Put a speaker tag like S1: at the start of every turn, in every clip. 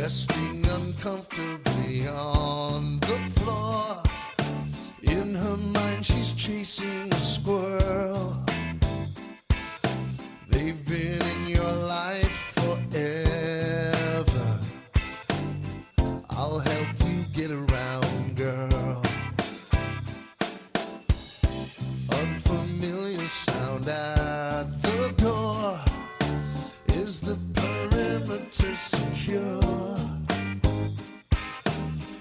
S1: resting uncomfortably on the floor. In her mind she's chasing a squirrel. They've been in your life forever. I'll help you get around, girl. Unfamiliar sound at the door. Is the perimeter secure?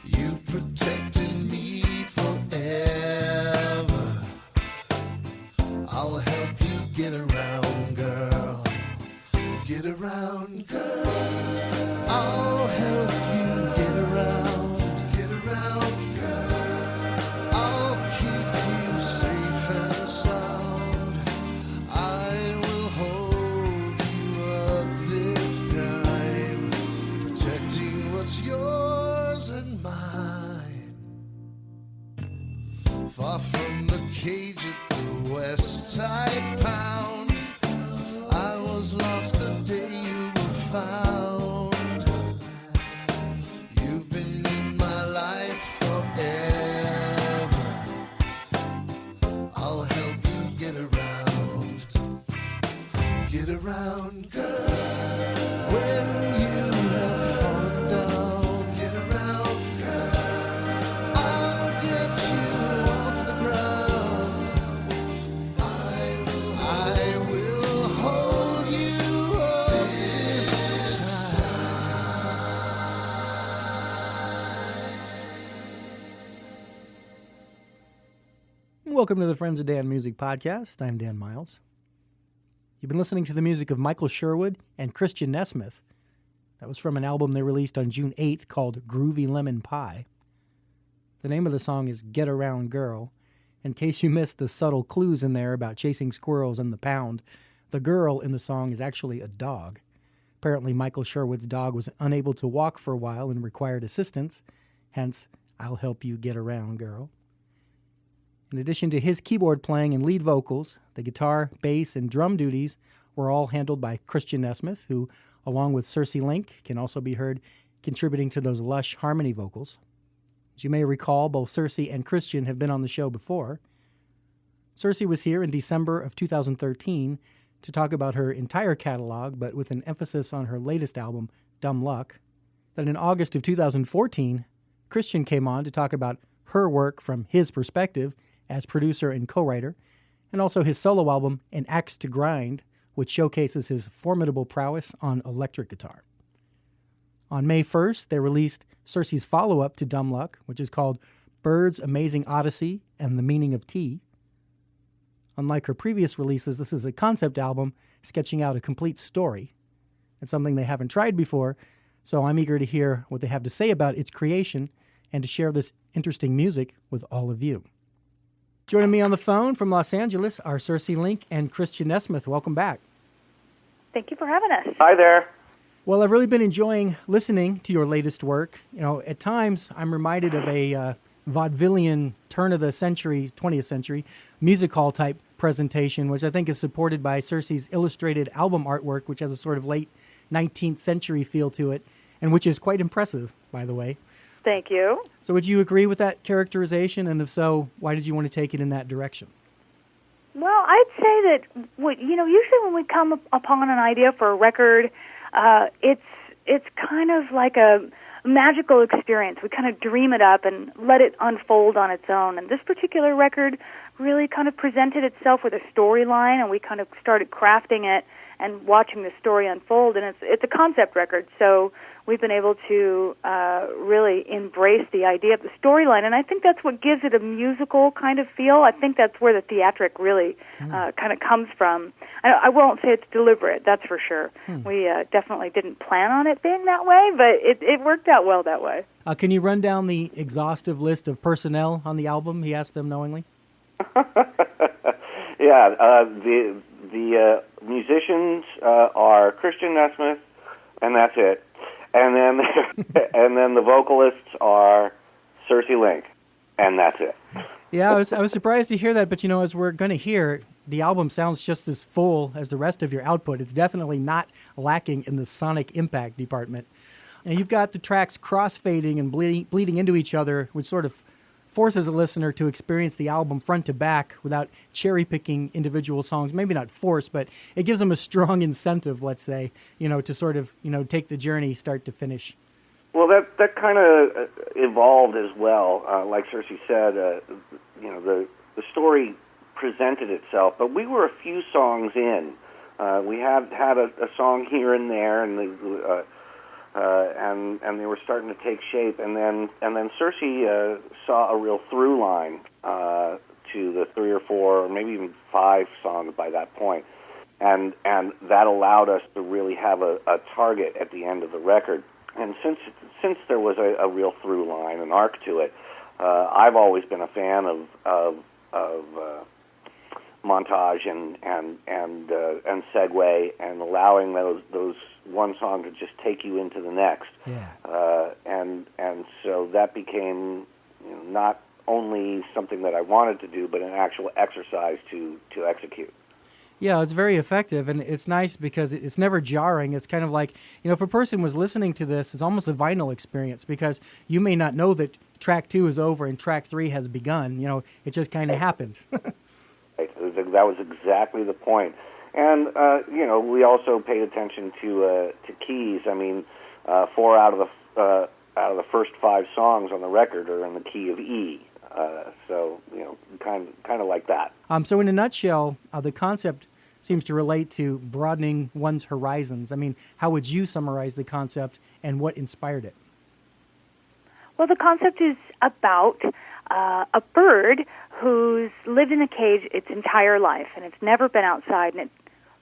S1: You've protected me forever. I'll help you get around, girl. Get around, girl. I'll help you get around. Get around, girl. I'll keep you safe and sound. I will hold you up this time, protecting what's yours and mine. Far from the cage at the west side pound, I was lost the day you were found. You've been in my life forever. I'll help you get around. Get around, girl. When you have fallen down, get around, girl. I'll get you off the ground. I will hold you up this time.
S2: Welcome to the Friends of Dan Music Podcast. I'm Dan Miles. You've been listening to the music of Michael Sherwood and Christian Nesmith. That was from an album they released on June 8th called Groovy Lemon Pie. The name of the song is Get Around Girl. In case you missed the subtle clues in there about chasing squirrels and the pound, the girl in the song is actually a dog. Apparently Michael Sherwood's dog was unable to walk for a while and required assistance, hence, I'll help you get around, girl. In addition to his keyboard playing and lead vocals, the guitar, bass, and drum duties were all handled by Christian Nesmith, who, along with Circe Link, can also be heard contributing to those lush harmony vocals. As you may recall, both Circe and Christian have been on the show before. Circe was here in December of 2013 to talk about her entire catalog, but with an emphasis on her latest album, Dumb Luck. Then in August of 2014, Christian came on to talk about her work from his perspective as producer and co-writer, and also his solo album, An Axe to Grind, which showcases his formidable prowess on electric guitar. On May 1st, they released Circe's follow-up to Dumb Luck, which is called Bird's Amazing Odyssey and the Meaning of Tea. Unlike her previous releases, this is a concept album sketching out a complete story. It's something they haven't tried before, so I'm eager to hear what they have to say about its creation and to share this interesting music with all of you. Joining me on the phone from Los Angeles are Circe Link and Christian Nesmith. Welcome back.
S3: Thank you for having us.
S4: Hi there.
S2: Well, I've really been enjoying listening to your latest work. You know, at times I'm reminded of a vaudevillian turn of the century, 20th century, music hall type presentation, which I think is supported by Circe's illustrated album artwork, which has a sort of late 19th century feel to it, and which is quite impressive, by the way.
S3: Thank you.
S2: So would you agree with that characterization? And if so, why did you want to take it in that direction?
S3: Well, I'd say that, usually when we come upon an idea for a record, it's kind of like a magical experience. We kind of dream it up and let it unfold on its own. And this particular record really kind of presented itself with a storyline, and we kind of started crafting it and watching the story unfold. And it's a concept record, so we've been able to really embrace the idea of the storyline, and I think that's what gives it a musical kind of feel. I think that's where the theatric really kind of comes from. I won't say it's deliberate, that's for sure. We definitely didn't plan on it being that way, but it worked out well that way.
S2: Can you run down the exhaustive list of personnel on the album? He asked them knowingly.
S4: Yeah, the musicians are Christian Nesmith, and that's it. And then the vocalists are Circe Link, and that's it.
S2: Yeah, I was surprised to hear that, but as we're going to hear, the album sounds just as full as the rest of your output. It's definitely not lacking in the sonic impact department. And you've got the tracks crossfading and bleeding into each other, which sort of forces a listener to experience the album front to back without cherry-picking individual songs. Maybe not force, but it gives them a strong incentive, let's say, to sort of, take the journey start to finish.
S4: Well, that kind of evolved as well. Like Circe said, the story presented itself, but we were a few songs in. We had a song here and there, and they were starting to take shape. And then Circe saw a real through line to the 3 or 4, or maybe even 5 songs by that point, and that allowed us to really have a target at the end of the record. And since there was a real through line, an arc to it, I've always been a fan of montage and segue, and allowing those one song to just take you into the next.
S2: Yeah.
S4: And so that became not only something that I wanted to do, but an actual exercise to execute.
S2: Yeah, it's very effective, and it's nice because it's never jarring. It's kind of like, if a person was listening to this, it's almost a vinyl experience, because you may not know that track 2 is over and track 3 has begun. It just kind of happened.
S4: That was exactly the point. And, we also paid attention to keys. I mean, 4 out of the first 5 songs on the record are in the key of E. So, kind of like that.
S2: So in a nutshell, the concept seems to relate to broadening one's horizons. I mean, how would you summarize the concept and what inspired it?
S3: Well, the concept is about a bird who's lived in a cage its entire life, and it's never been outside, and it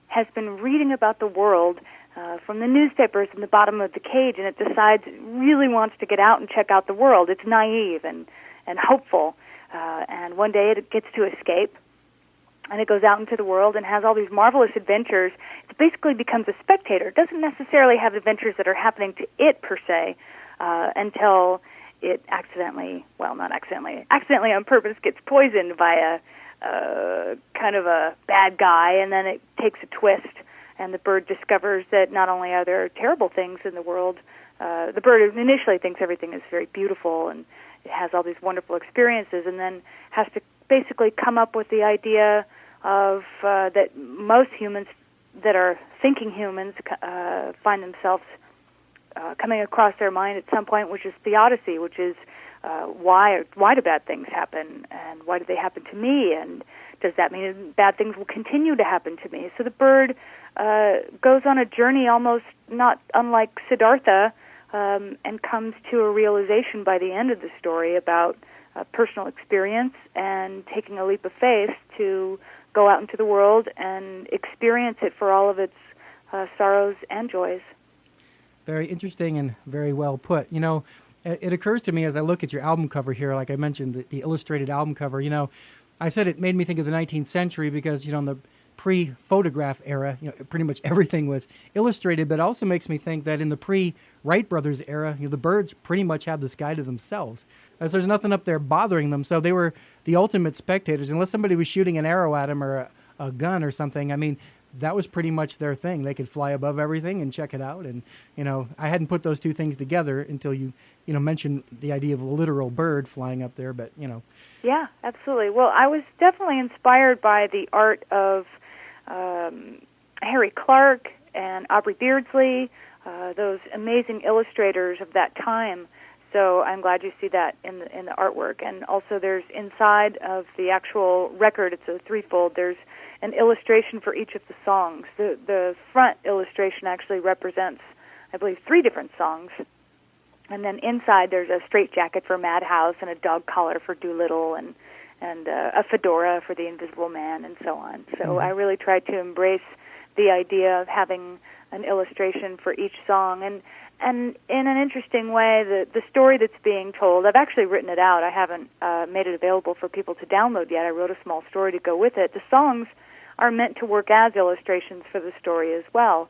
S3: has been reading about the world from the newspapers in the bottom of the cage, and it decides it really wants to get out and check out the world. It's naive and hopeful, and one day it gets to escape, and it goes out into the world and has all these marvelous adventures. It basically becomes a spectator. It doesn't necessarily have adventures that are happening to it per se, until it accidentally on purpose gets poisoned by a kind of a bad guy, and then it takes a twist, and the bird discovers that not only are there terrible things in the world, the bird initially thinks everything is very beautiful, and it has all these wonderful experiences, and then has to basically come up with the idea of that most humans that are thinking humans find themselves coming across their mind at some point, which is theodicy, which is why do bad things happen, and why do they happen to me, and does that mean bad things will continue to happen to me? So the bird goes on a journey almost not unlike Siddhartha, and comes to a realization by the end of the story about personal experience and taking a leap of faith to go out into the world and experience it for all of its sorrows and joys.
S2: Very interesting and very well put. It occurs to me as I look at your album cover here, like I mentioned, the illustrated album cover, I said it made me think of the 19th century because, in the pre-photograph era, pretty much everything was illustrated, but it also makes me think that in the pre-Wright brothers era, the birds pretty much had the sky to themselves, as there's nothing up there bothering them. So they were the ultimate spectators, unless somebody was shooting an arrow at them or a gun or something. I mean, that was pretty much their thing. They could fly above everything and check it out. And, I hadn't put those two things together until you mentioned the idea of a literal bird flying up there, but,
S3: Yeah, absolutely. Well, I was definitely inspired by the art of Harry Clark and Aubrey Beardsley, those amazing illustrators of that time. So I'm glad you see that in the artwork. And also there's inside of the actual record, it's a threefold, there's an illustration for each of the songs. The front illustration actually represents, I believe, 3 different songs. And then inside there's a straitjacket for Madhouse and a dog collar for Doolittle and a fedora for the Invisible Man and so on. So I really tried to embrace the idea of having an illustration for each song. And in an interesting way, the story that's being told, I've actually written it out. I haven't made it available for people to download yet. I wrote a small story to go with it. The songs are meant to work as illustrations for the story as well.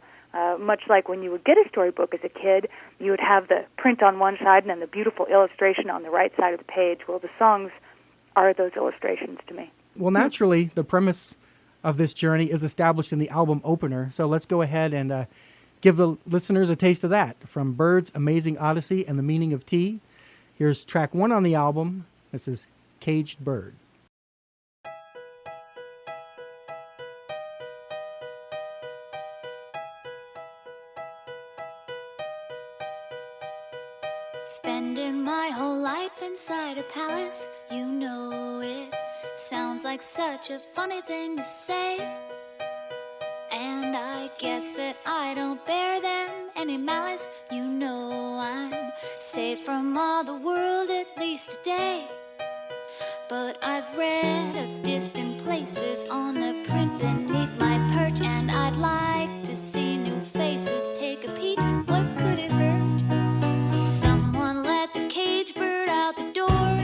S3: Much like when you would get a storybook as a kid, you would have the print on one side and then the beautiful illustration on the right side of the page. Well, the songs are those illustrations to me.
S2: Well, naturally, the premise of this journey is established in the album opener. So let's go ahead and give the listeners a taste of that from Bird's Amazing Odyssey and the Meaning of Tea. Here's track 1 on the album. This is Caged Bird.
S5: Spending my whole life inside a palace, you know it sounds like such a funny thing to say. And I guess that I don't bear them any malice. You know I'm safe from all the world, at least today. But I've read of distant places on the print beneath my perch, and I'd like to see new faces. Take a peek, what could it hurt? Someone let the cage bird out the door.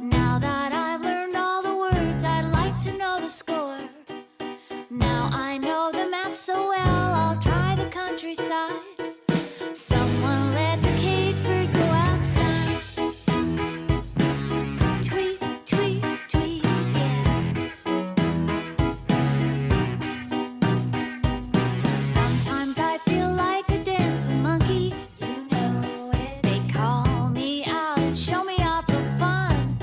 S5: Now that I've learned all the words, I'd like to know the score. Now I know the map so well, I'll try the countryside. Someone let the cage bird go outside. Tweet, tweet, tweet, yeah. Sometimes I feel like a dancing monkey. You know it. They call me out and show me off for fun.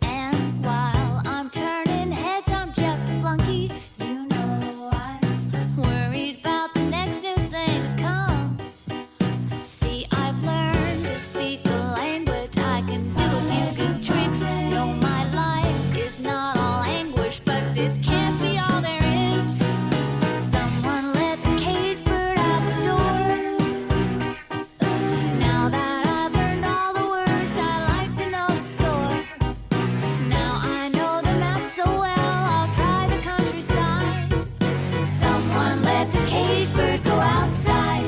S5: And while I'm turning heads, I'm just a flunky. You know I'm worried about the next new thing to come. See, I've learned to speak the language. I can do a few good tricks. No, my life is not all anguish, but this can't be all there is. Someone let the cage bird out the door. Now that I've learned all the words, I like to know the score. Now I know the map so well, I'll try the countryside. Someone let the cage bird go outside.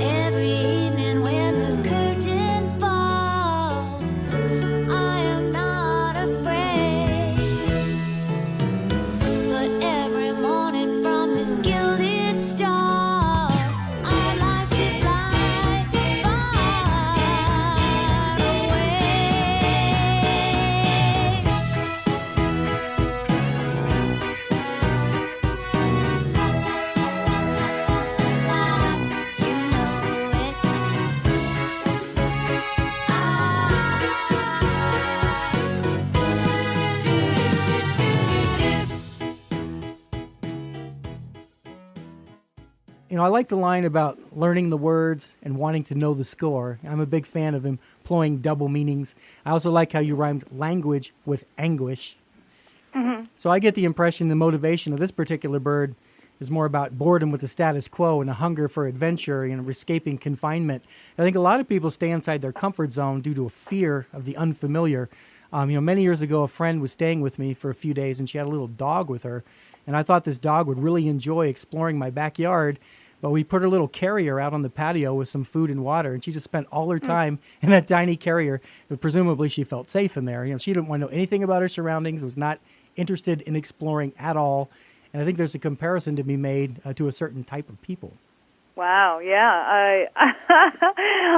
S5: Every evening when the curtain falls, I am not afraid. But every morning from this gilded star, I like to fly far
S2: You know, I like the line about learning the words and wanting to know the score. I'm a big fan of employing double meanings. I also like how you rhymed language with anguish. So I get the impression the motivation of this particular bird is more about boredom with the status quo and a hunger for adventure and escaping confinement. I think a lot of people stay inside their comfort zone due to a fear of the unfamiliar. Many years ago, a friend was staying with me for a few days, and she had a little dog with her. And I thought this dog would really enjoy exploring my backyard. But we put her little carrier out on the patio with some food and water, and she just spent all her time in that tiny carrier. But presumably she felt safe in there. You know, she didn't want to know anything about her surroundings, was not interested in exploring at all. And I think there's a comparison to be made to a certain type of people.
S3: Wow, yeah.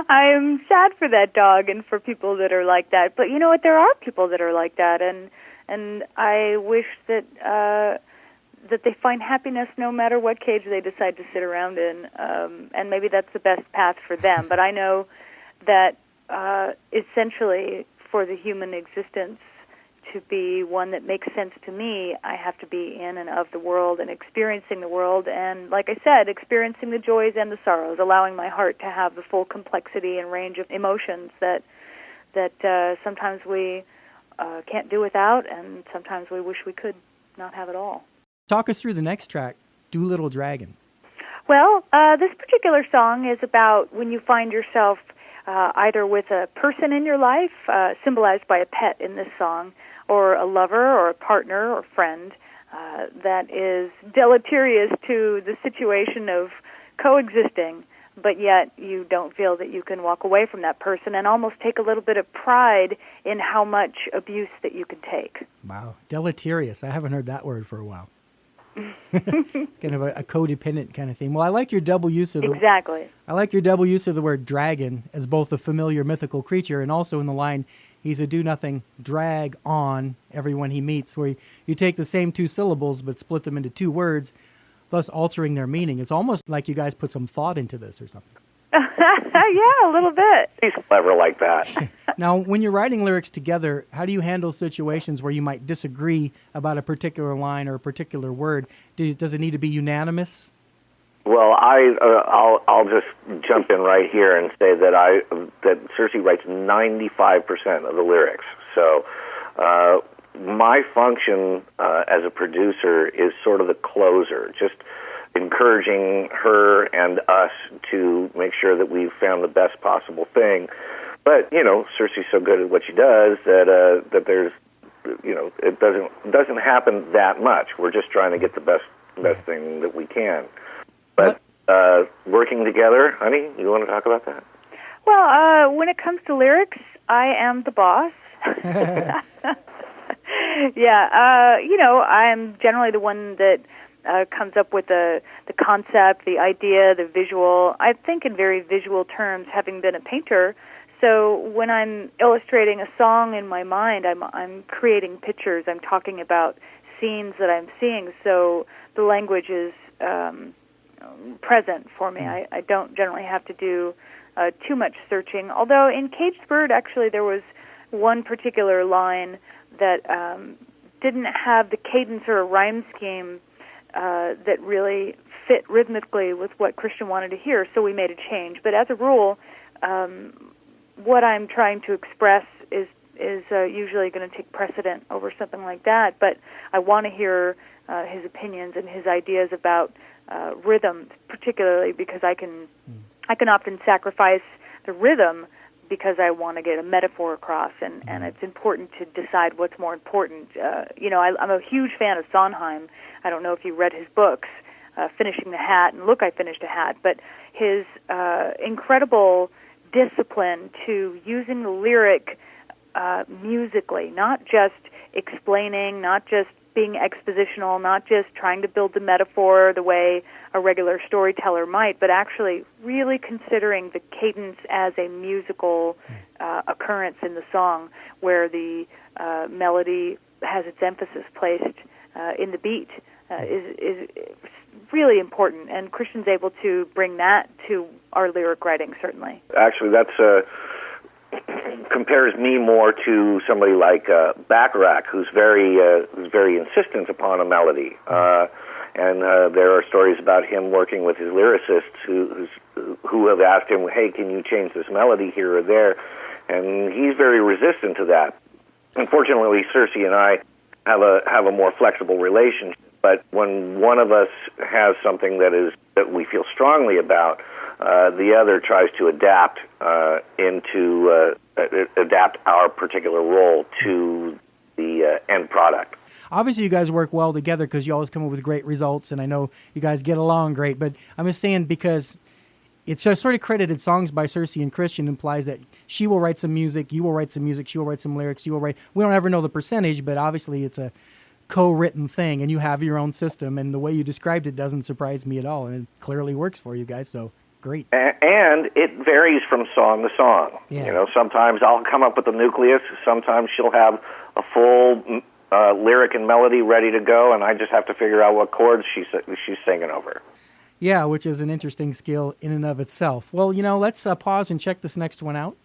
S3: I'm sad for that dog and for people that are like that. But you know what? There are people that are like that, and I wish that that they find happiness no matter what cage they decide to sit around in, and maybe that's the best path for them. But I know that essentially for the human existence to be one that makes sense to me, I have to be in and of the world and experiencing the world, and like I said, experiencing the joys and the sorrows, allowing my heart to have the full complexity and range of emotions that sometimes we can't do without, and sometimes we wish we could not have it all.
S2: Talk us through the next track, Doolittle Dragon.
S3: Well, this particular song is about when you find yourself either with a person in your life, symbolized by a pet in this song, or a lover or a partner or friend that is deleterious to the situation of coexisting, but yet you don't feel that you can walk away from that person and almost take a little bit of pride in how much abuse that you can take.
S2: Wow, deleterious. I haven't heard that word for a while. Kind of a codependent kind of thing. Well, I like your double use of the
S3: Exactly.
S2: I like your double use of the word dragon as both a familiar mythical creature and also in the line, he's a do-nothing drag on everyone he meets, where you take the same two syllables but split them into two words, thus altering their meaning. It's almost like you guys put some thought into this or something.
S3: Yeah, a little bit.
S4: He's clever like that.
S2: Now, when you're writing lyrics together, how do you handle situations where you might disagree about a particular line or a particular word? Does it need to be unanimous?
S4: Well, I'll just jump in right here and say that Circe writes 95% of the lyrics. So my function as a producer is sort of the closer, just encouraging her and us to make sure that we've found the best possible thing. But Circe's so good at what she does that there's it doesn't happen that much. We're just trying to get the best thing that we can. But working together, honey, you want to talk about that?
S3: Well, when it comes to lyrics, I am the boss. Yeah, I'm generally the one that comes up with the concept, the idea, the visual. I think in very visual terms, having been a painter. So when I'm illustrating a song in my mind, I'm creating pictures. I'm talking about scenes that I'm seeing. So the language is present for me. I don't generally have to do too much searching. Although in Caged Bird, actually, there was one particular line that didn't have the cadence or a rhyme scheme that really fit rhythmically with what Christian wanted to hear, so we made a change. But as a rule, what I'm trying to express is usually going to take precedent over something like that. But I want to hear his opinions and his ideas about rhythm, particularly because I can often sacrifice the rhythm because I want to get a metaphor across, and it's important to decide what's more important. I'm a huge fan of Sondheim. I don't know if you read his books, Finishing the Hat and Look, I Finished a Hat, but his incredible discipline to using the lyric musically, not just explaining, not just being expositional, not just trying to build the metaphor the way a regular storyteller might, but actually really considering the cadence as a musical occurrence in the song where the melody has its emphasis placed in the beat is really important. And Christian's able to bring that to our lyric writing, certainly. Actually,
S4: that's compares me more to somebody like Bacharach, who's very insistent upon a melody. And there are stories about him working with his lyricists who have asked him, "Hey, can you change this melody here or there?" And he's very resistant to that. Unfortunately, Circe and I have a more flexible relationship. But when one of us has something that we feel strongly about, the other tries to adapt adapt our particular role to the end product.
S2: Obviously, you guys work well together because you always come up with great results, and I know you guys get along great. But I'm just saying, because it's sort of credited songs by Circe and Christian implies that she will write some music, you will write some music, she will write some lyrics, you will write. We don't ever know the percentage, but obviously it's a co-written thing, and you have your own system, and the way you described it doesn't surprise me at all, and it clearly works for you guys, so great.
S4: And it varies from song to song.
S2: Yeah.
S4: Sometimes I'll come up with the nucleus, sometimes she'll have a full lyric and melody ready to go, and I just have to figure out what chords she's singing over.
S2: Yeah, which is an interesting skill in and of itself. Well, let's pause and check this next one out.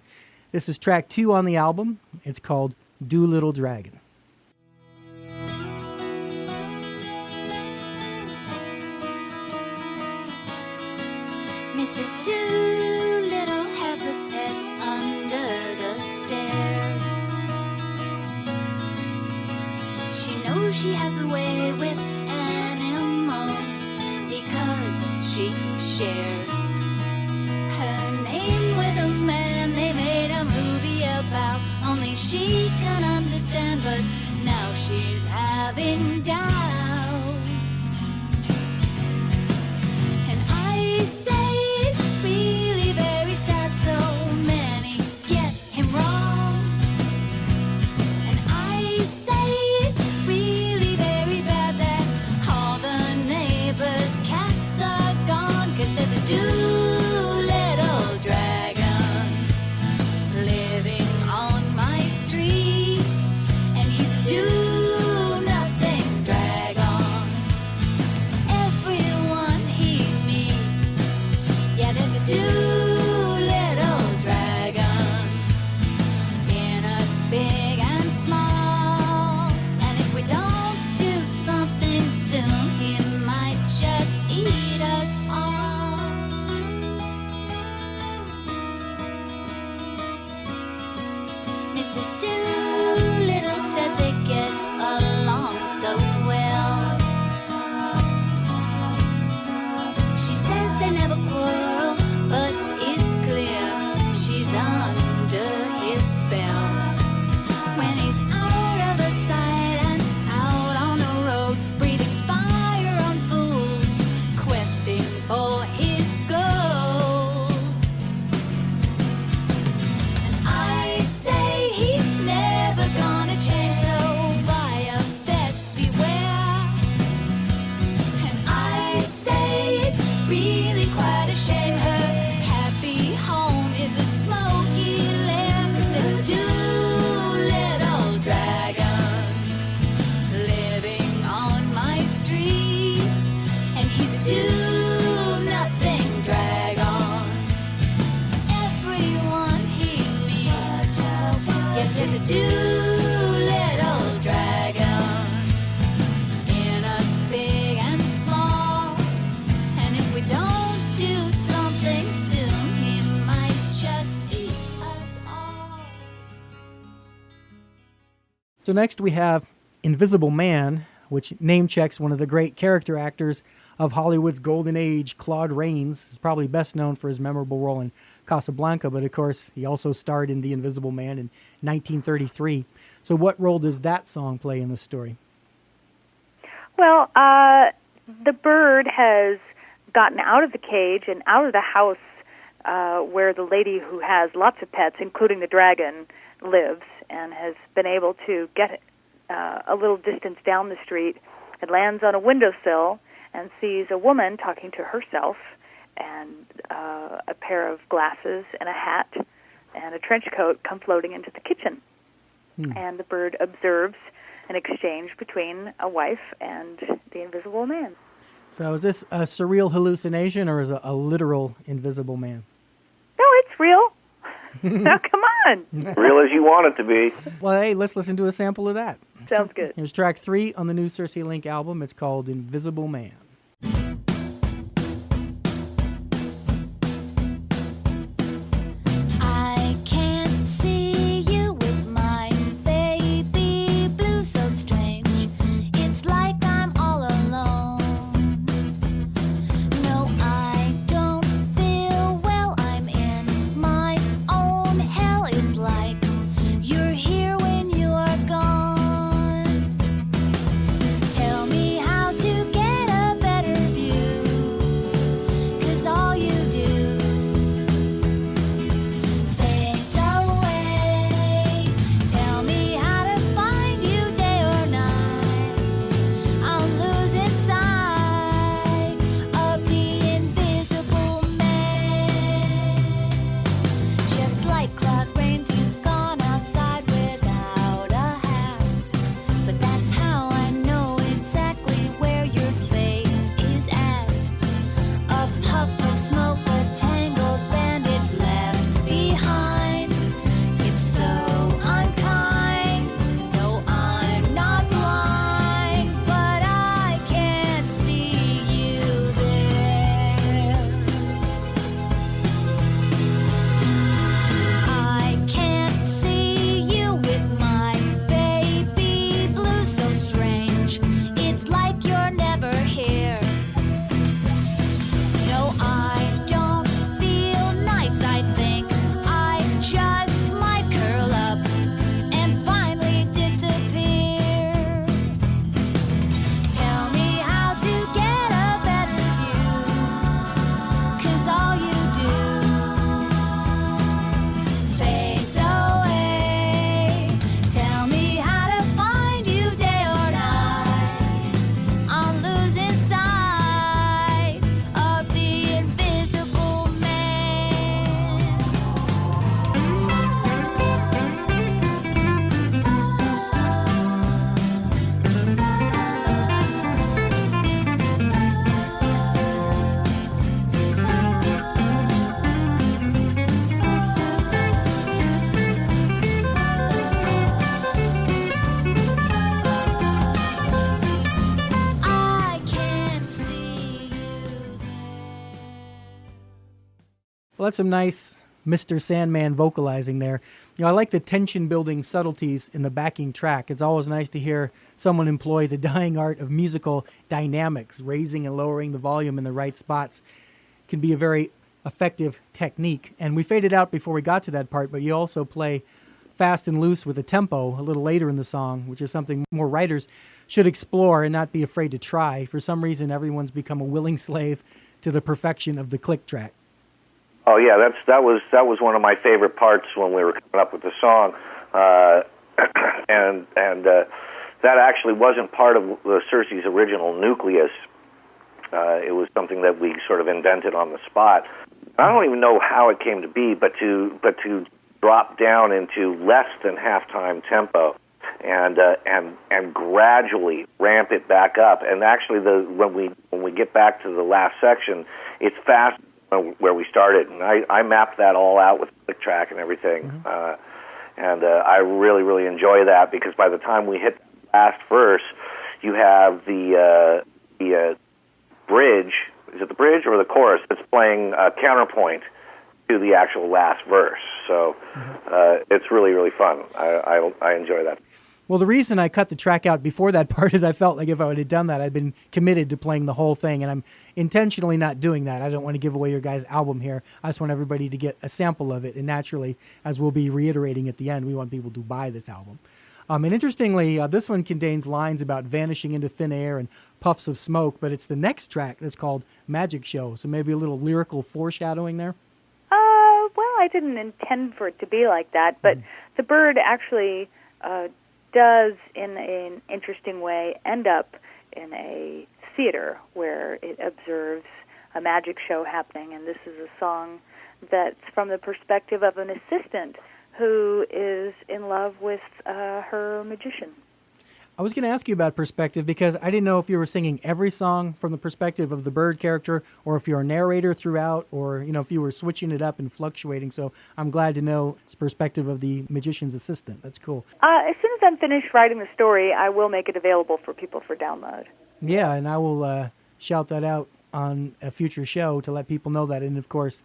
S2: This is track 2 on the album. It's called Doolittle Dragon.
S5: Mrs. Doolittle has a pet under the stairs. She knows she has a way with animals because she shares her name with a man they made a movie about. Only she can understand, but now she's having doubts. And I say so many get him wrong, and I say it's really very bad that all the neighbors' cats are gone, 'cause there's a Doolittle dragon living on my street. little dragon in us big and small. And if we don't do something soon, he might just eat us all.
S2: So next we have Invisible Man, which name checks one of the great character actors of Hollywood's golden age, Claude Rains. He's probably best known for his memorable role in Casablanca, but of course he also starred in The Invisible Man in 1933. So what role does that song play in the story?
S3: Well, the bird has gotten out of the cage and out of the house where the lady who has lots of pets, including the dragon, lives, and has been able to get a little distance down the street. It lands on a windowsill and sees a woman talking to herself, and a pair of glasses and a hat and a trench coat come floating into the kitchen. And the bird observes an exchange between a wife and the invisible man.
S2: So is this a surreal hallucination or is it a literal invisible man?
S3: No, it's real. Now, come on.
S4: Real as you want it to be.
S2: Well, hey, let's listen to a sample of that.
S3: Sounds good.
S2: Here's track 3 on the new Circe Link album. It's called Invisible Man.
S5: I can't see you with my baby blue, so strange. It's like I'm all alone. No, I don't feel well. I'm in my own hell. It's like you're here when you are gone. Tell me how to get a better view, 'cause all you do fades away. Tell me how to find you day or night. I'll lose inside of the invisible man. Just like Claude Rains, you've gone outside without a hat. But that's how I know exactly where your face is at. A puff of smoke, a tangled bandage left behind. It's so unkind. No, I'm not blind, but I can't see you there. I can't see you with my baby blue, so strange. It's like you're never here. No, I don't feel nice. I think I just might curl up and finally disappear. Tell me how to get a better view, 'cause all you do fades away. Tell me how to find you day or night. I'll lose inside of the invisible man. I can't see you.
S2: Well, that's some nice Mr. Sandman vocalizing there. You know, I like the tension-building subtleties in the backing track. It's always nice to hear someone employ the dying art of musical dynamics. Raising and lowering the volume in the right spots can be a very effective technique. And we faded out before we got to that part, but you also play fast and loose with the tempo a little later in the song, which is something more writers should explore and not be afraid to try. For some reason, everyone's become a willing slave to the perfection of the click track.
S4: Oh yeah, that was one of my favorite parts when we were coming up with the song, and that actually wasn't part of Circe's original nucleus. It was something that we sort of invented on the spot. I don't even know how it came to be, but to drop down into less than halftime tempo and gradually ramp it back up. And actually, when we get back to the last section, it's fast where we started, and I mapped that all out with the click track and everything. And I really, really enjoy that because by the time we hit the last verse, you have the bridge. Is it the bridge or the chorus that's playing counterpoint to the actual last verse? So it's really, really fun. I enjoy that.
S2: Well, the reason I cut the track out before that part is I felt like if I would have done that, I'd been committed to playing the whole thing, and I'm intentionally not doing that. I don't want to give away your guys' album here. I just want everybody to get a sample of it, and naturally, as we'll be reiterating at the end, we want people to buy this album. And interestingly, this one contains lines about vanishing into thin air and puffs of smoke, but it's the next track that's called Magic Show, so maybe a little lyrical foreshadowing there?
S3: Well, I didn't intend for it to be like that, but the bird actually does, in an interesting way, end up in a theater where it observes a magic show happening, and this is a song that's from the perspective of an assistant who is in love with her magician.
S2: I was going to ask you about perspective because I didn't know if you were singing every song from the perspective of the bird character or if you're a narrator throughout or, if you were switching it up and fluctuating. So I'm glad to know it's perspective of the magician's assistant. That's cool.
S3: As soon as I'm finished writing the story, I will make it available for people for download.
S2: Yeah, and I will shout that out on a future show to let people know that. And, of course,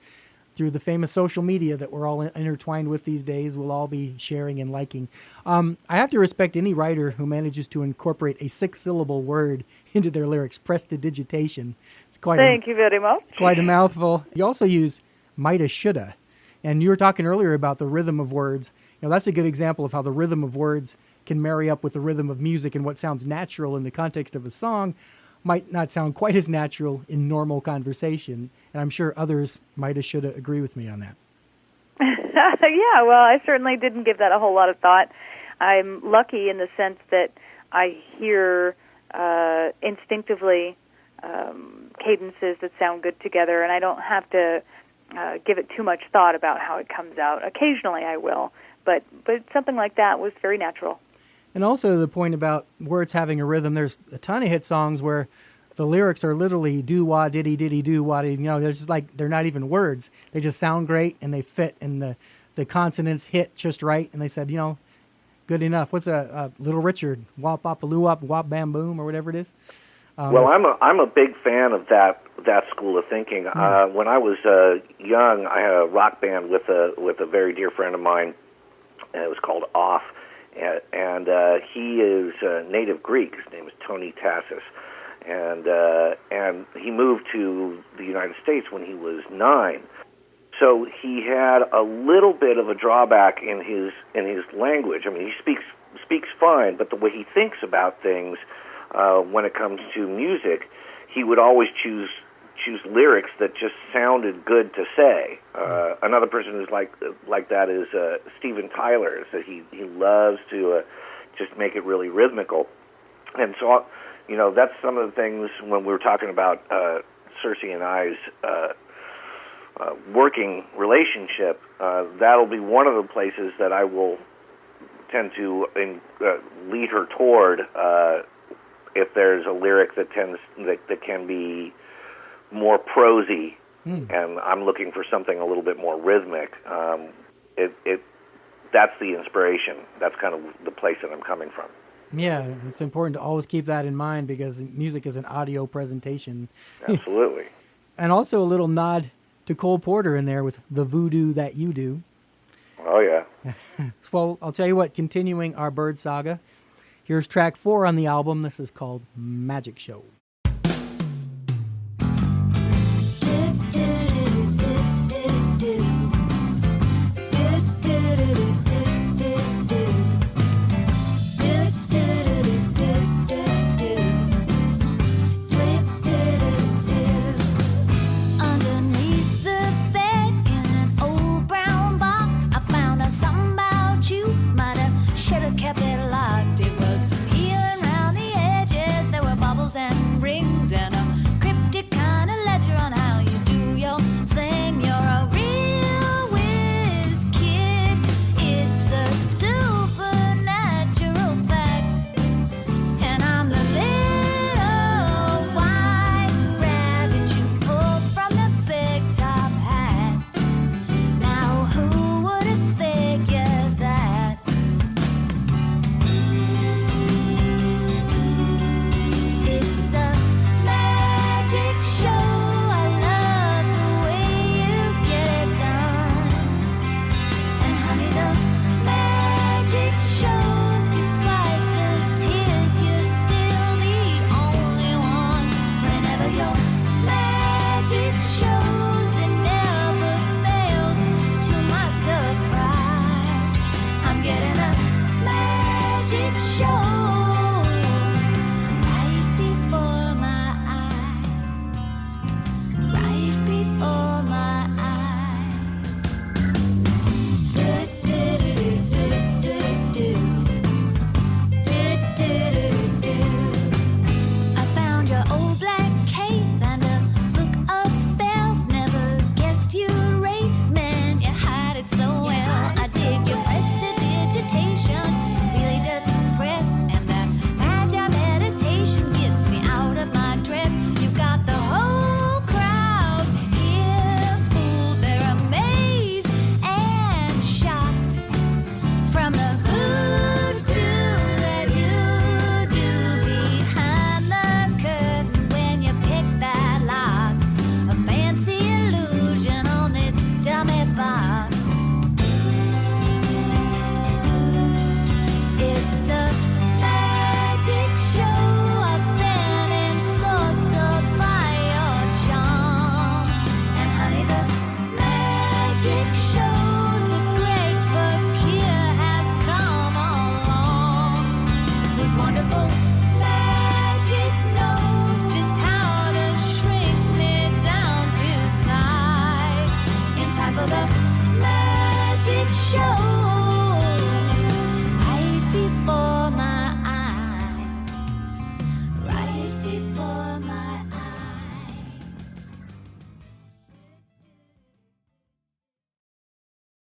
S2: through the famous social media that we're all intertwined with these days, we'll all be sharing and liking. I have to respect any writer who manages to incorporate a 6-syllable word into their lyrics. Prestidigitation.
S3: Thank you very much.
S2: It's quite a mouthful. You also use mighta, shoulda. And you were talking earlier about the rhythm of words. That's a good example of how the rhythm of words can marry up with the rhythm of music, and what sounds natural in the context of a song might not sound quite as natural in normal conversation, and I'm sure others might have should have agree with me on that.
S3: Yeah, well, I certainly didn't give that a whole lot of thought. I'm lucky in the sense that I hear instinctively cadences that sound good together, and I don't have to give it too much thought about how it comes out. Occasionally I will, but something like that was very natural.
S2: And also the point about words having a rhythm, there's a ton of hit songs where the lyrics are literally do-wah, diddy-diddy, do-wah, they're just like, they're not even words. They just sound great and they fit and the consonants hit just right. And they said, good enough. What's a Little Richard, wop-bop-a-loo-wop, wop-bam-boom, or whatever it is?
S4: Well, I'm a big fan of that school of thinking. When I was young, I had a rock band with a very dear friend of mine. It was called Off. And he is native Greek. His name is Tony Tassis, and he moved to the United States when he was 9. So he had a little bit of a drawback in his language. I mean, he speaks fine, but the way he thinks about things when it comes to music, he would always choose lyrics that just sounded good to say. Another person who's like that is Steven Tyler. Is that he loves to just make it really rhythmical, and so that's some of the things when we were talking about Circe and I's working relationship. That'll be one of the places that I will tend to lead her toward if there's a lyric that can be more prosy, and I'm looking for something a little bit more rhythmic. That's the inspiration. That's kind of the place that I'm coming from.
S2: Yeah, it's important to always keep that in mind because music is an audio presentation.
S4: Absolutely.
S2: And also a little nod to Cole Porter in there with The Voodoo That You Do.
S4: Oh, yeah.
S2: Well, I'll tell you what, continuing our bird saga, here's track 4 on the album. This is called Magic Show.